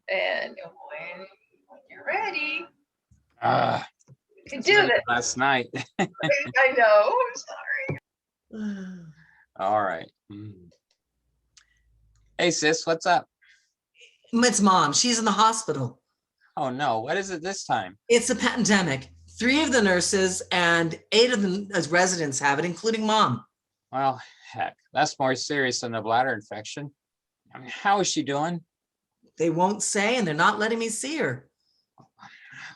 And when you're ready, you can It's do been this. last night. I know. I'm sorry. All right. Hey, sis, what's up? It's mom. She's in the hospital. Oh, no. What is it this time? It's a pandemic. 3 of the nurses and 8 of the residents have it, including mom. Well, heck, that's more serious than a bladder infection. I mean, how is she doing? They won't say, and they're not letting me see her.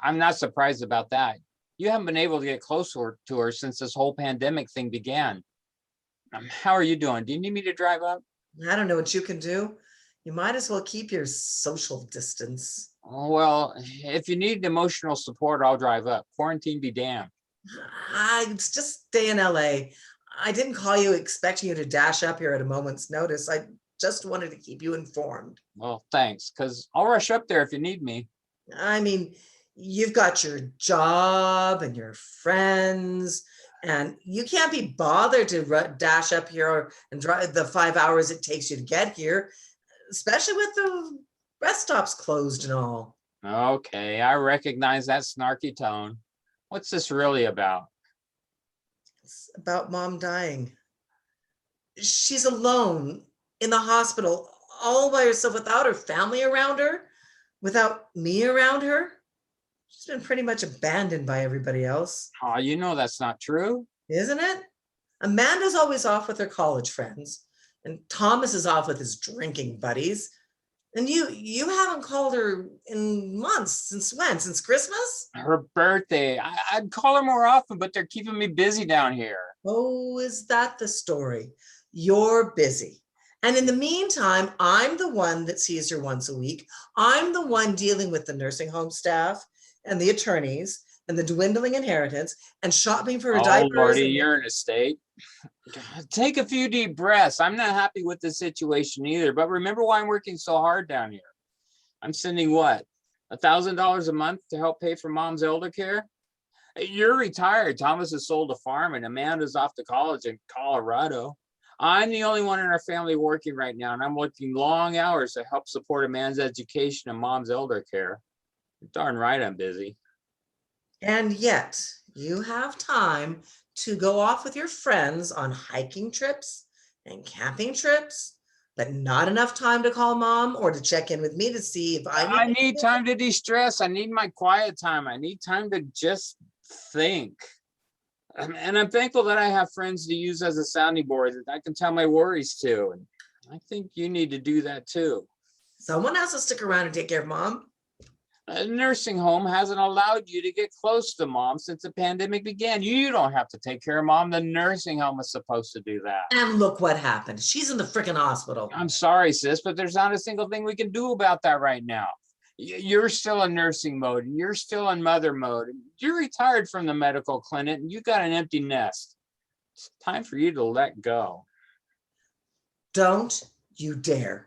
I'm not surprised about that. You haven't been able to get closer to her since this whole pandemic thing began. How are you doing? Do you need me to drive up? I don't know what you can do. You might as well keep your social distance. Well, if you need emotional support, I'll drive up. Quarantine be damned. I just stay in LA. I didn't call you expecting you to dash up here at a moment's notice. I just wanted to keep you informed. Well, thanks, because I'll rush up there if you need me. I mean, you've got your job and your friends, and you can't be bothered to dash up here and drive the 5 hours it takes you to get here, especially with the rest stops closed and all. Okay, I recognize that snarky tone. What's this really about? It's about mom dying. She's alone in the hospital, all by herself, without her family around her, without me around her. She's been pretty much abandoned by everybody else. Oh, you know that's not true. Isn't it? Amanda's always off with her college friends, and Thomas is off with his drinking buddies. And you haven't called her in months. Since when? Since Christmas? Her birthday. I'd call her more often, but they're keeping me busy down here. Oh, is that the story? You're busy. And in the meantime, I'm the one that sees her once a week. I'm the one dealing with the nursing home staff and the attorneys and the dwindling inheritance and shopping for her diapers. Oh, Lordy, you're in a state. Take a few deep breaths. I'm not happy with the situation either, but remember why I'm working so hard down here. I'm sending what? $1,000 a month to help pay for mom's elder care? You're retired. Thomas has sold a farm and Amanda's off to college in Colorado. I'm the only one in our family working right now, and I'm working long hours to help support a man's education and mom's elder care. Darn right I'm busy. And yet you have time to go off with your friends on hiking trips and camping trips, but not enough time to call mom or to check in with me to see if I need time to de-stress. I need my quiet time. I need time to just think. And I'm thankful that I have friends to use as a sounding board that I can tell my worries to. And I think you need to do that too. Someone has to stick around and take care of mom. A nursing home hasn't allowed you to get close to mom since the pandemic began. You don't have to take care of mom. The nursing home is supposed to do that. And look what happened. She's in the freaking hospital. I'm sorry, sis, but there's not a single thing we can do about that right now. You're still in nursing mode and you're still in mother mode. You're retired from the medical clinic and you got an empty nest. It's time for you to let go. Don't you dare.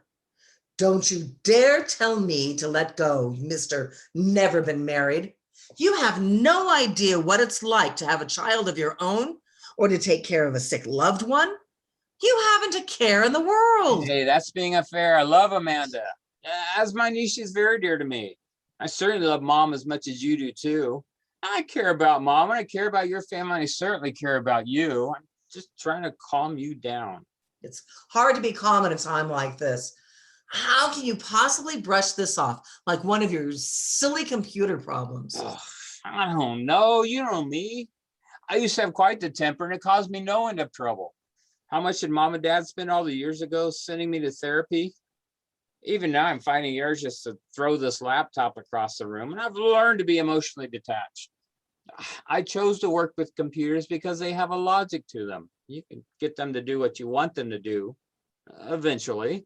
Don't you dare tell me to let go, Mr. Never Been Married. You have no idea what it's like to have a child of your own or to take care of a sick loved one. You haven't a care in the world. Hey, that's being unfair. I love Amanda. As my niece, she's very dear to me. I certainly love mom as much as you do too. I care about mom and I care about your family. And I certainly care about you. I'm just trying to calm you down. It's hard to be calm at a time like this. How can you possibly brush this off like one of your silly computer problems? Ugh, I don't know. You know me. I used to have quite the temper and it caused me no end of trouble. How much did mom and dad spend all the years ago sending me to therapy? Even now I'm finding the urge just to throw this laptop across the room, and I've learned to be emotionally detached. I chose to work with computers because they have a logic to them. You can get them to do what you want them to do eventually.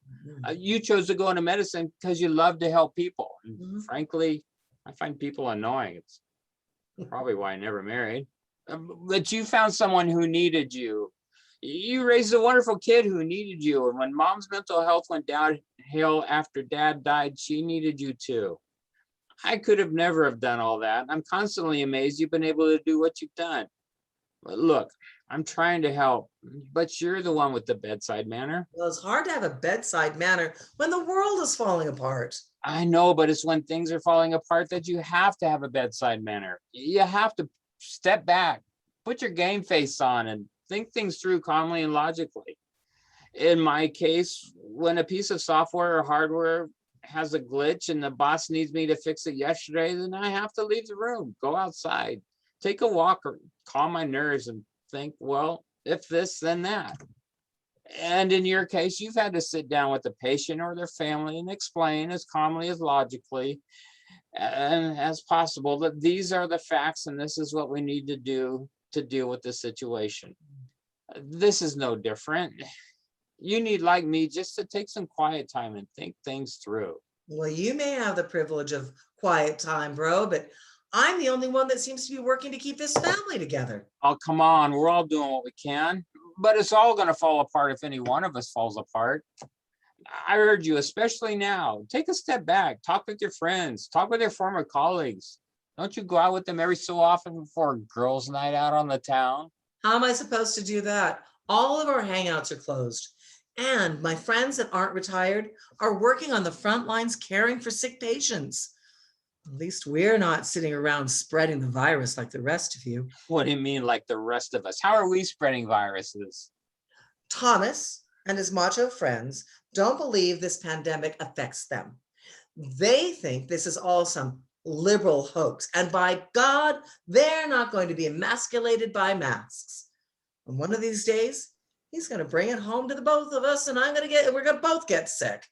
You chose to go into medicine because you love to help people. And frankly, I find people annoying. It's probably why I never married. But you found someone who needed you. You raised a wonderful kid who needed you. And when mom's mental health went downhill after dad died, she needed you too. I could have never have done all that. I'm constantly amazed you've been able to do what you've done. But look, I'm trying to help, but you're the one with the bedside manner. Well, it's hard to have a bedside manner when the world is falling apart. I know, but it's when things are falling apart that you have to have a bedside manner. You have to step back, put your game face on, and think things through calmly and logically. In my case, when a piece of software or hardware has a glitch and the boss needs me to fix it yesterday, then I have to leave the room, go outside, take a walk, or calm my nerves and think, well, if this, then that. And in your case, you've had to sit down with the patient or their family and explain as calmly as logically and as possible that these are the facts and this is what we need to do to deal with the situation. This is no different. You need, like me, just to take some quiet time and think things through. Well, you may have the privilege of quiet time, bro, but I'm the only one that seems to be working to keep this family together. Oh, come on, we're all doing what we can, but it's all going to fall apart if any one of us falls apart. I urge you, especially now, take a step back, talk with your friends, talk with your former colleagues. Don't you go out with them every so often for a girls' night out on the town? How am I supposed to do that? All of our hangouts are closed. And my friends that aren't retired are working on the front lines caring for sick patients. At least we're not sitting around spreading the virus like the rest of you. What do you mean, like the rest of us? How are we spreading viruses? Thomas and his macho friends don't believe this pandemic affects them. They think this is all some liberal hoax. And by God, they're not going to be emasculated by masks. And one of these days, he's going to bring it home to the both of us, and we're going to both get sick.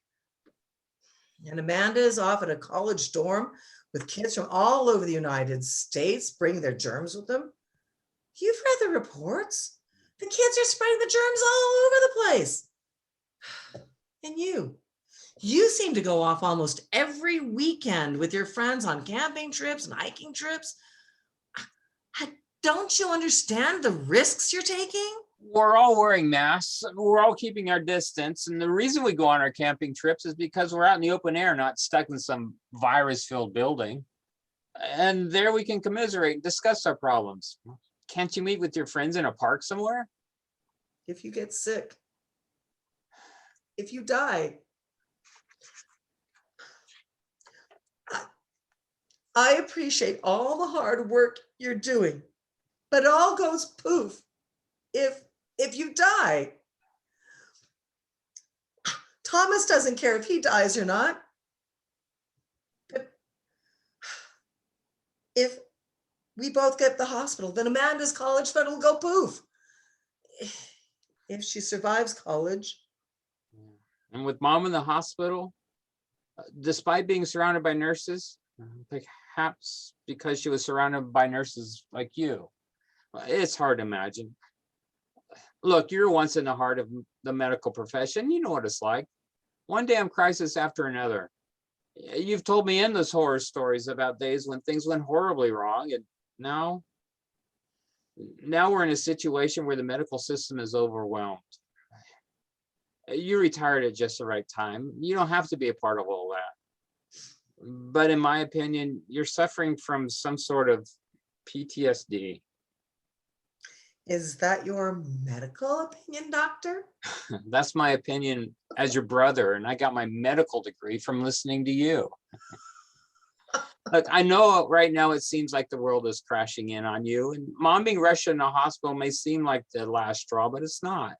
And Amanda is off at a college dorm with kids from all over the United States, bringing their germs with them. You've read the reports. The kids are spreading the germs all over the place. And you seem to go off almost every weekend with your friends on camping trips and hiking trips. Don't you understand the risks you're taking? We're all wearing masks. We're all keeping our distance. And the reason we go on our camping trips is because we're out in the open air, not stuck in some virus-filled building. And there we can commiserate and discuss our problems. Can't you meet with your friends in a park somewhere? If you get sick, if you die, I appreciate all the hard work you're doing, but it all goes poof if you die. Thomas doesn't care if he dies or not. But if we both get the hospital, then Amanda's college fund will go poof. If she survives college. And with Mom in the hospital, despite being surrounded by nurses, perhaps because she was surrounded by nurses like you, it's hard to imagine. Look, you're once in the heart of the medical profession. You know what it's like. One damn crisis after another. You've told me endless horror stories about days when things went horribly wrong. And now we're in a situation where the medical system is overwhelmed. You retired at just the right time. You don't have to be a part of all that. But in my opinion, you're suffering from some sort of PTSD. Is that your medical opinion, doctor? That's my opinion as your brother, and I got my medical degree from listening to you. Look, I know right now it seems like the world is crashing in on you, and Mom being rushed in the hospital may seem like the last straw, but it's not.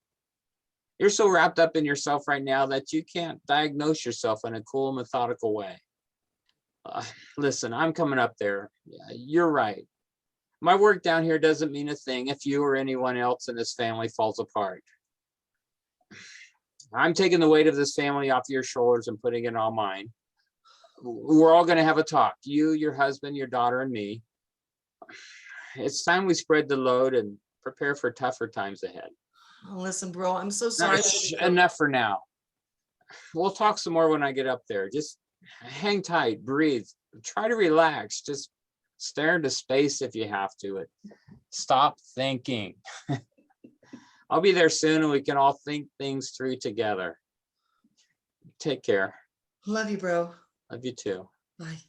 You're so wrapped up in yourself right now that you can't diagnose yourself in a cool, methodical way. Listen, I'm coming up there. You're right. My work down here doesn't mean a thing if you or anyone else in this family falls apart. I'm taking the weight of this family off your shoulders and putting it on mine. We're all going to have a talk. You, your husband, your daughter, and me. It's time we spread the load and prepare for tougher times ahead. Oh, listen, bro, I'm so sorry. Enough for now. We'll talk some more when I get up there. Just hang tight, breathe, try to relax. Just stare into space if you have to. Stop thinking. I'll be there soon and we can all think things through together. Take care. Love you, bro. Love you too. Bye.